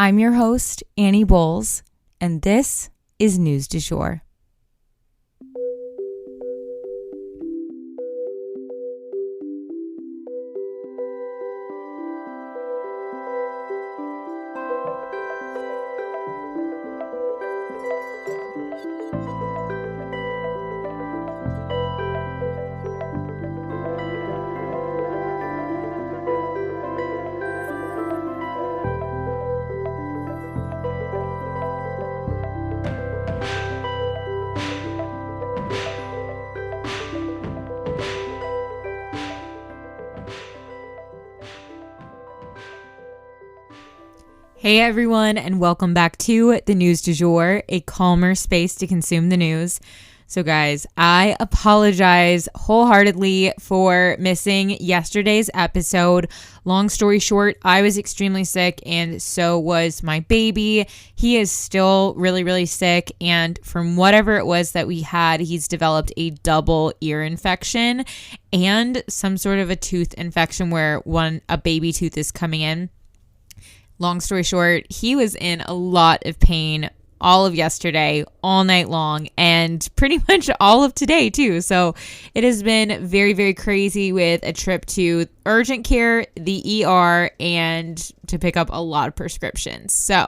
I'm your host, Annie Bowles, and this is News du Jour. Hey everyone, and welcome back to the News du Jour, a calmer space to consume the news. So guys, I apologize wholeheartedly for missing yesterday's episode. Long story short, I was extremely sick and so was my baby. He is still really sick, and from whatever it was that we had, he's developed a double ear infection and some sort of a tooth infection where a baby tooth is coming in. Long story short, he was in a lot of pain all of yesterday, all night long, and pretty much all of today too. So it has been very crazy with a trip to urgent care, the ER, and to pick up a lot of prescriptions. So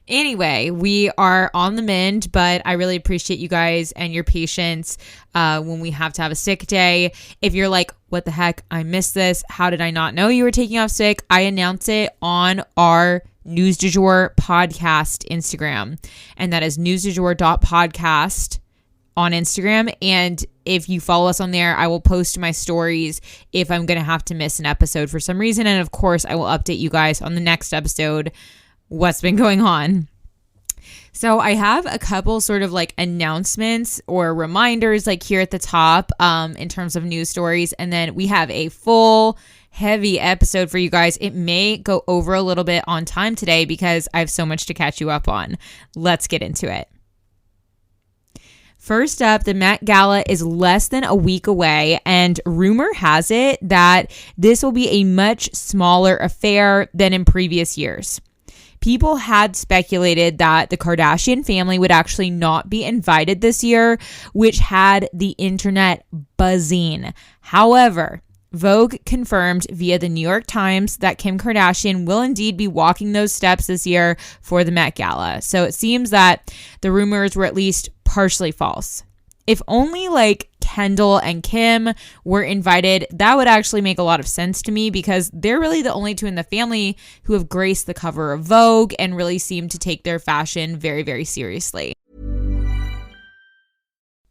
anyway, we are on the mend, but I really appreciate you guys and your patience when we have to have a sick day. If you're like, what the heck, I missed this. How did I not know you were taking off sick? I announce it on our News du Jour podcast Instagram, and that is newsdujour.podcast on Instagram. And if you follow us on there, I will post my stories if I'm going to have to miss an episode for some reason. And of course, I will update you guys on the next episode what's been going on. So I have a couple sort of like announcements or reminders like here at the top in terms of news stories. And then we have a full heavy episode for you guys. It may go over a little bit on time today because I have so much to catch you up on. Let's get into it. First up, the Met Gala is less than a week away, and rumor has it that this will be a much smaller affair than in previous years. People had speculated that the Kardashian family would actually not be invited this year, which had the internet buzzing. However, Vogue confirmed via the New York Times that Kim Kardashian will indeed be walking those steps this year for the Met Gala. So it seems that the rumors were at least partially false. If only like Kendall and Kim were invited, that would actually make a lot of sense to me because they're really the only two in the family who have graced the cover of Vogue and really seem to take their fashion very seriously.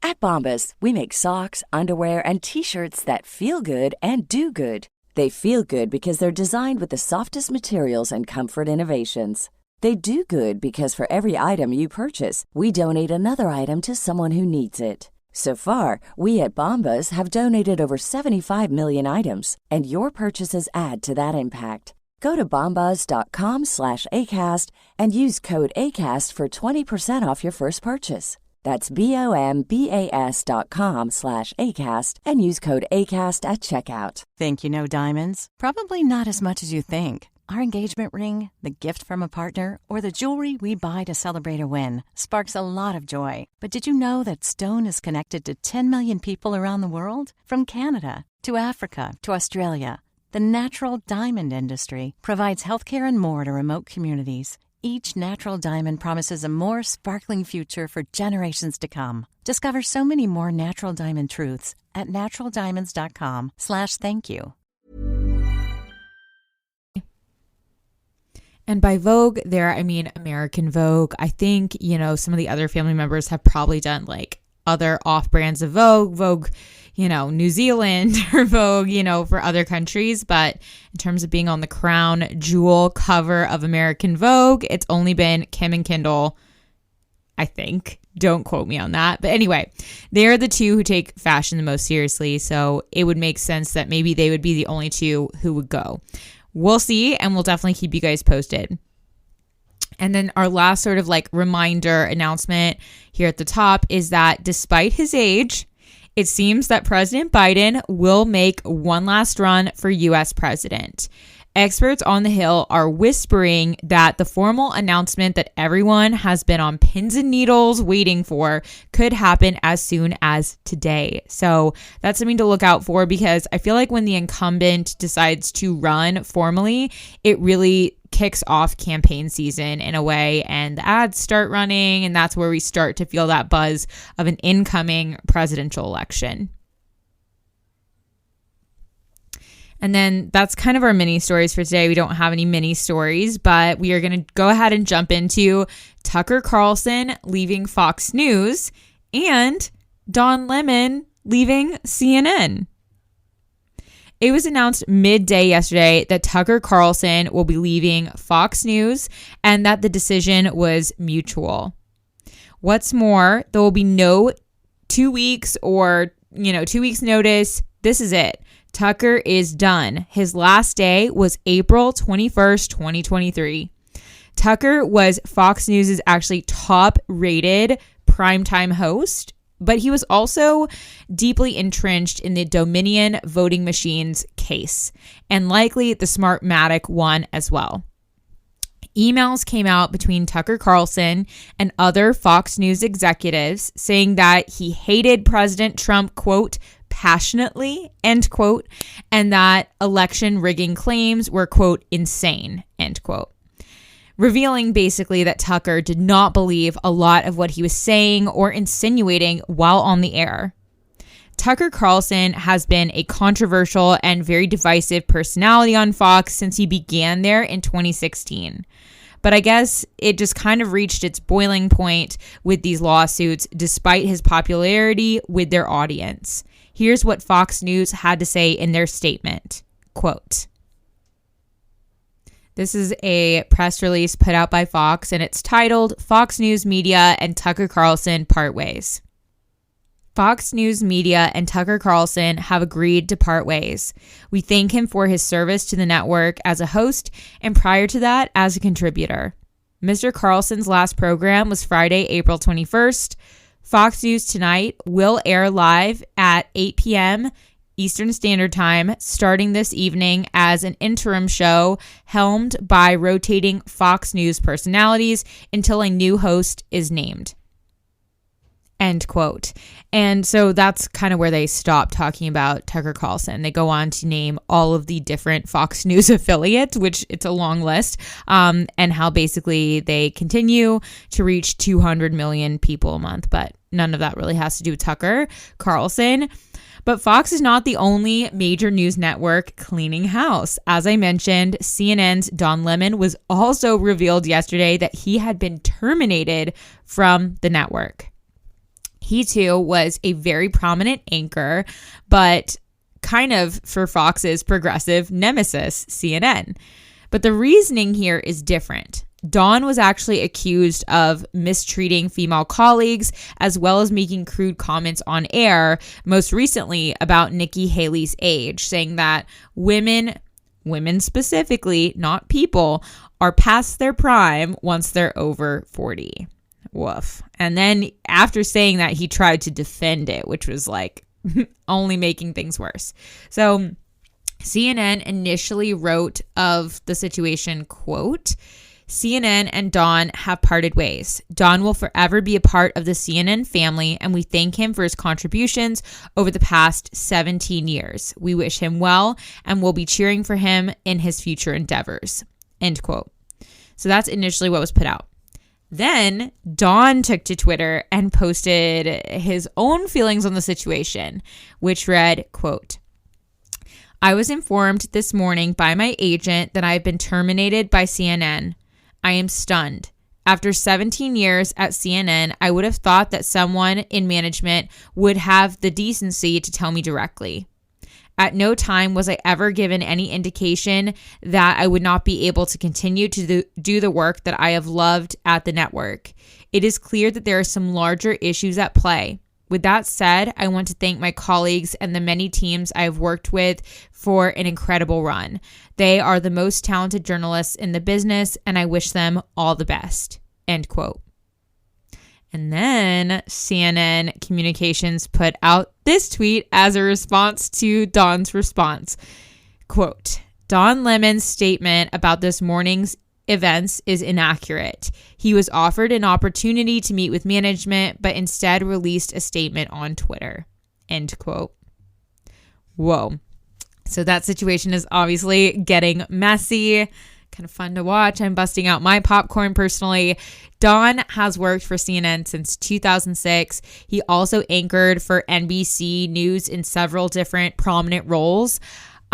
At Bombas, we make socks, underwear, and T-shirts that feel good and do good. They feel good because they're designed with the softest materials and comfort innovations. They do good because for every item you purchase, we donate another item to someone who needs it. So far, we at Bombas have donated over 75 million items, and your purchases add to that impact. Go to bombas.com/ACAST and use code ACAST for 20% off your first purchase. That's BOMBAS.com/ACAST and use code ACAST at checkout. Think you know diamonds? Probably not as much as you think. Our engagement ring, the gift from a partner, or the jewelry we buy to celebrate a win sparks a lot of joy. But did you know that Stone is connected to 10 million people around the world? From Canada to Africa to Australia, the natural diamond industry provides healthcare and more to remote communities. Each natural diamond promises a more sparkling future for generations to come. Discover so many more natural diamond truths at naturaldiamonds.com/thankyou. And by Vogue there, I mean American Vogue. I think, some of the other family members have probably done like other off brands of Vogue, New Zealand or Vogue, for other countries. But in terms of being on the crown jewel cover of American Vogue, it's only been Kim and Kendall, I think. Don't quote me on that. But anyway, they're the two who take fashion the most seriously. So it would make sense that maybe they would be the only two who would go. We'll see, and we'll definitely keep you guys posted. And then our last sort of like reminder announcement here at the top is that despite his age, it seems that President Biden will make one last run for U.S. president. Experts on the Hill are whispering that the formal announcement that everyone has been on pins and needles waiting for could happen as soon as today. So that's something to look out for, because I feel like when the incumbent decides to run formally, it really kicks off campaign season in a way, and the ads start running, and that's where we start to feel that buzz of an incoming presidential election. And then that's kind of our mini stories for today. We don't have any mini stories, but we are going to go ahead and jump into Tucker Carlson leaving Fox News and Don Lemon leaving CNN. It was announced midday yesterday that Tucker Carlson will be leaving Fox News and that the decision was mutual. What's more, there will be no 2 weeks or, 2 weeks notice. This is it. Tucker is done. His last day was April 21st, 2023. Tucker was Fox News' actually top-rated primetime host, but he was also deeply entrenched in the Dominion voting machines case, and likely the Smartmatic one as well. Emails came out between Tucker Carlson and other Fox News executives saying that he hated President Trump, quote, passionately, end quote, and that election rigging claims were, quote, insane, end quote. Revealing basically that Tucker did not believe a lot of what he was saying or insinuating while on the air. Tucker Carlson has been a controversial and very divisive personality on Fox since he began there in 2016. But I guess it just kind of reached its boiling point with these lawsuits despite his popularity with their audience. Here's what Fox News had to say in their statement. Quote, this is a press release put out by Fox, and it's titled Fox News Media and Tucker Carlson Part Ways. Fox News Media and Tucker Carlson have agreed to part ways. We thank him for his service to the network as a host and prior to that as a contributor. Mr. Carlson's last program was Friday, April 21st. Fox News Tonight will air live at 8 p.m. Eastern Standard Time starting this evening as an interim show helmed by rotating Fox News personalities until a new host is named. End quote. And so that's kind of where they stop talking about Tucker Carlson. They go on to name all of the different Fox News affiliates, which it's a long list, and how basically they continue to reach 200 million people a month. But none of that really has to do with Tucker Carlson. But Fox is not the only major news network cleaning house. As I mentioned, CNN's Don Lemon was also revealed yesterday that he had been terminated from the network. He too was a very prominent anchor, but kind of for Fox's progressive nemesis, CNN. But the reasoning here is different. Don was actually accused of mistreating female colleagues as well as making crude comments on air, most recently about Nikki Haley's age, saying that women specifically, not people, are past their prime once they're over 40. Woof. And then after saying that, he tried to defend it, which was like only making things worse. So CNN initially wrote of the situation, quote, CNN and Don have parted ways. Don will forever be a part of the CNN family, and we thank him for his contributions over the past 17 years. We wish him well and will be cheering for him in his future endeavors. End quote. So that's initially what was put out. Then Don took to Twitter and posted his own feelings on the situation, which read, quote, I was informed this morning by my agent that I have been terminated by CNN. I am stunned. After 17 years at CNN, I would have thought that someone in management would have the decency to tell me directly. At no time was I ever given any indication that I would not be able to continue to do the work that I have loved at the network. It is clear that there are some larger issues at play. With that said, I want to thank my colleagues and the many teams I have worked with for an incredible run. They are the most talented journalists in the business, and I wish them all the best. End quote. And then CNN Communications put out this tweet as a response to Don's response. Quote, Don Lemon's statement about this morning's events is inaccurate. He was offered an opportunity to meet with management, but instead released a statement on Twitter. End quote. Whoa. So that situation is obviously getting messy. Kind of fun to watch. I'm busting out my popcorn personally. Don has worked for CNN since 2006. He also anchored for NBC News in several different prominent roles.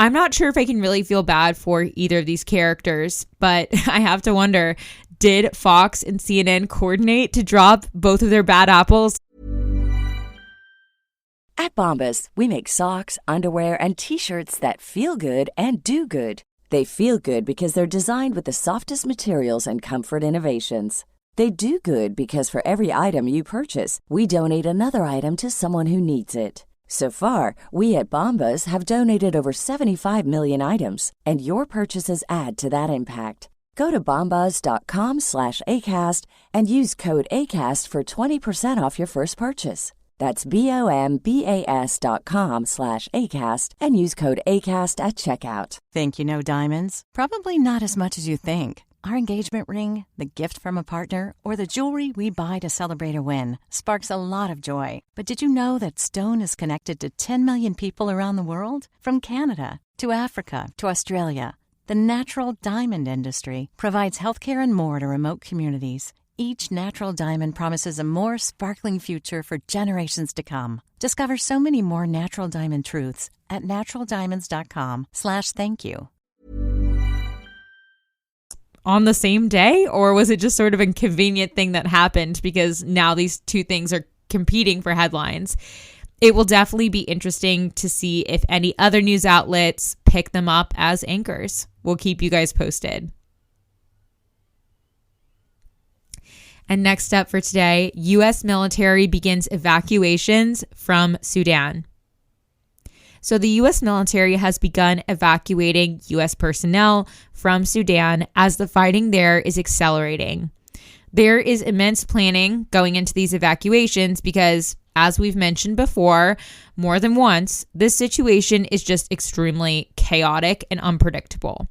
I'm not sure if I can really feel bad for either of these characters, but I have to wonder, did Fox and CNN coordinate to drop both of their bad apples? At Bombas, we make socks, underwear, and T-shirts that feel good and do good. They feel good because they're designed with the softest materials and comfort innovations. They do good because for every item you purchase, we donate another item to someone who needs it. So far, we at Bombas have donated over 75 million items, and your purchases add to that impact. Go to bombas.com/ACAST and use code ACAST for 20% off your first purchase. That's BOMBAS.com/ACAST and use code ACAST at checkout. Think you know diamonds? Probably not as much as you think. Our engagement ring, the gift from a partner, or the jewelry we buy to celebrate a win sparks a lot of joy. But did you know that Stone is connected to 10 million people around the world? From Canada to Africa to Australia, the natural diamond industry provides healthcare and more to remote communities. Each natural diamond promises a more sparkling future for generations to come. Discover so many more natural diamond truths at naturaldiamonds.com/thankyou. On the same day, or was it just sort of a convenient thing that happened because now these two things are competing for headlines? It will definitely be interesting to see if any other news outlets pick them up as anchors. We'll keep you guys posted. And next up for today, U.S. military begins evacuations from Sudan. So the U.S. military has begun evacuating U.S. personnel from Sudan as the fighting there is accelerating. There is immense planning going into these evacuations because, as we've mentioned before, more than once, this situation is just extremely chaotic and unpredictable.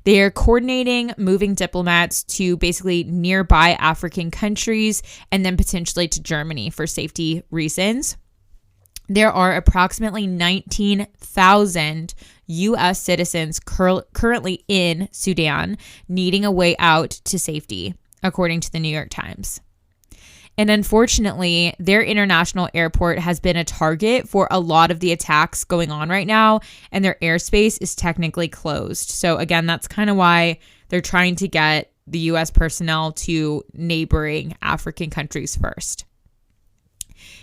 They are coordinating moving diplomats to basically nearby African countries and then potentially to Germany for safety reasons. There are approximately 19,000 U.S. citizens currently in Sudan needing a way out to safety, according to the New York Times. And unfortunately, their international airport has been a target for a lot of the attacks going on right now, and their airspace is technically closed. So again, that's kind of why they're trying to get the U.S. personnel to neighboring African countries first.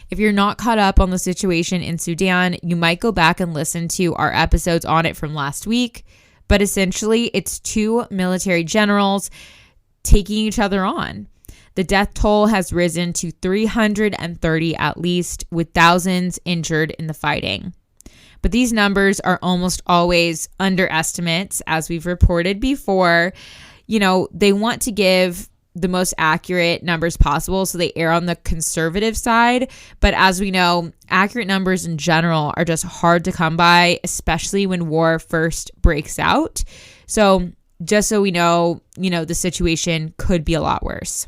If you're not caught up on the situation in Sudan, you might go back and listen to our episodes on it from last week. But essentially, it's two military generals taking each other on. The death toll has risen to 330 at least, with thousands injured in the fighting. But these numbers are almost always underestimates, as we've reported before. You know, they want to give the most accurate numbers possible, so they err on the conservative side. But as we know, accurate numbers in general are just hard to come by, especially when war first breaks out. So just so we know, the situation could be a lot worse.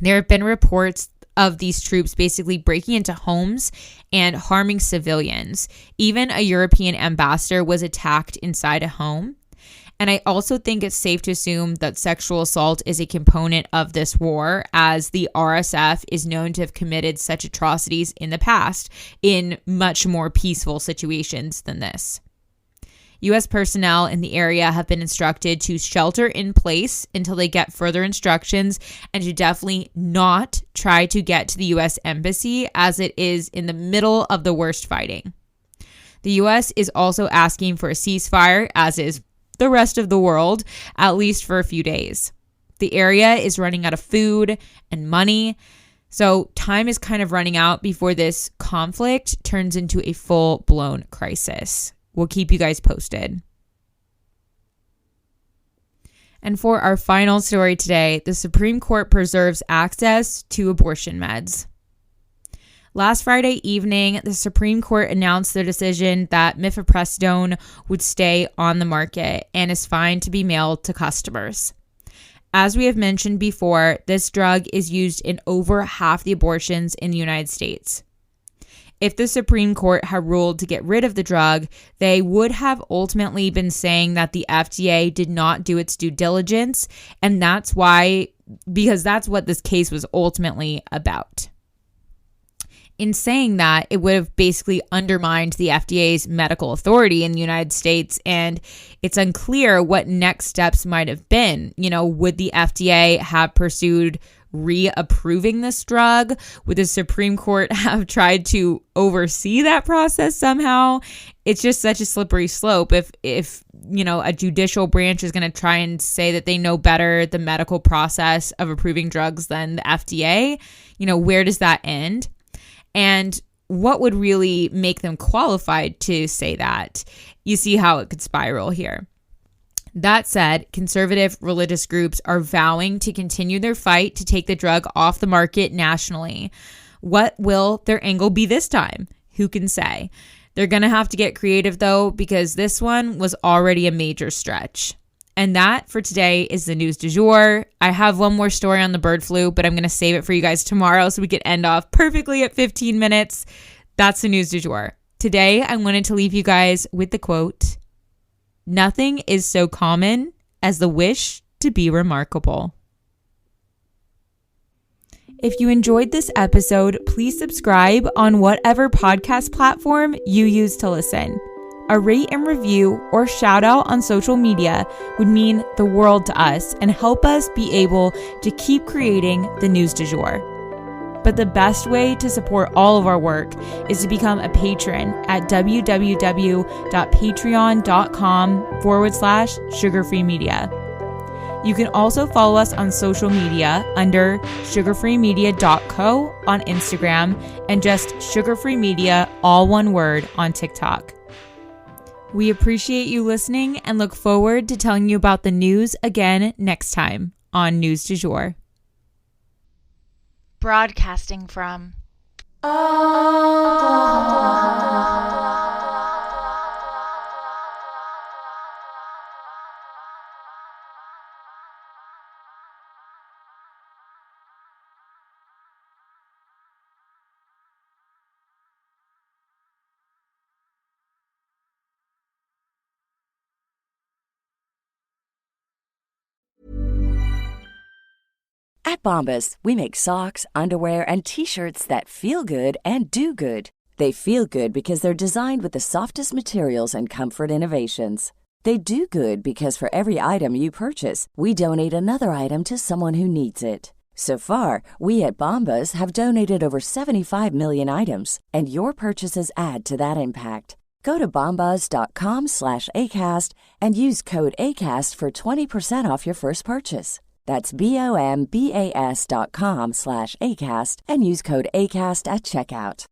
There have been reports of these troops basically breaking into homes and harming civilians. Even a European ambassador was attacked inside a home. And I also think it's safe to assume that sexual assault is a component of this war, as the RSF is known to have committed such atrocities in the past in much more peaceful situations than this. U.S. personnel in the area have been instructed to shelter in place until they get further instructions, and to definitely not try to get to the U.S. embassy, as it is in the middle of the worst fighting. The U.S. is also asking for a ceasefire, as is the rest of the world, at least for a few days. The area is running out of food and money, so time is kind of running out before this conflict turns into a full-blown crisis. We'll keep you guys posted. And for our final story today, the Supreme Court preserves access to abortion meds. Last Friday evening, the Supreme Court announced their decision that mifepristone would stay on the market and is fine to be mailed to customers. As we have mentioned before, this drug is used in over half the abortions in the United States. If the Supreme Court had ruled to get rid of the drug, they would have ultimately been saying that the FDA did not do its due diligence, and because that's what this case was ultimately about. In saying that, it would have basically undermined the FDA's medical authority in the United States, and it's unclear what next steps might have been. Would the FDA have pursued reapproving this drug? Would the Supreme Court have tried to oversee that process somehow? It's just such a slippery slope. If a judicial branch is going to try and say that they know better the medical process of approving drugs than the FDA, where does that end? And what would really make them qualified to say that? You see how it could spiral here. That said, conservative religious groups are vowing to continue their fight to take the drug off the market nationally. What will their angle be this time? Who can say? They're going to have to get creative, though, because this one was already a major stretch. And that, for today, is the news du jour. I have one more story on the bird flu, but I'm going to save it for you guys tomorrow so we could end off perfectly at 15 minutes. That's the news du jour. Today, I wanted to leave you guys with the quote, "Nothing is so common as the wish to be remarkable." If you enjoyed this episode, please subscribe on whatever podcast platform you use to listen. A rate and review or shout out on social media would mean the world to us and help us be able to keep creating the news du jour. But the best way to support all of our work is to become a patron at www.patreon.com/sugarfree media. You can also follow us on social media under sugarfreemedia.co on Instagram and just sugarfree media, all one word, on TikTok. We appreciate you listening and look forward to telling you about the news again next time on News du Jour. Broadcasting from At Bombas, we make socks, underwear, and T-shirts that feel good and do good. They feel good because they're designed with the softest materials and comfort innovations. They do good because for every item you purchase, we donate another item to someone who needs it. So far, we at Bombas have donated over 75 million items, and your purchases add to that impact. Go to bombas.com/ACAST and use code ACAST for 20% off your first purchase. That's BOMBAS.com/ACAST and use code ACAST at checkout.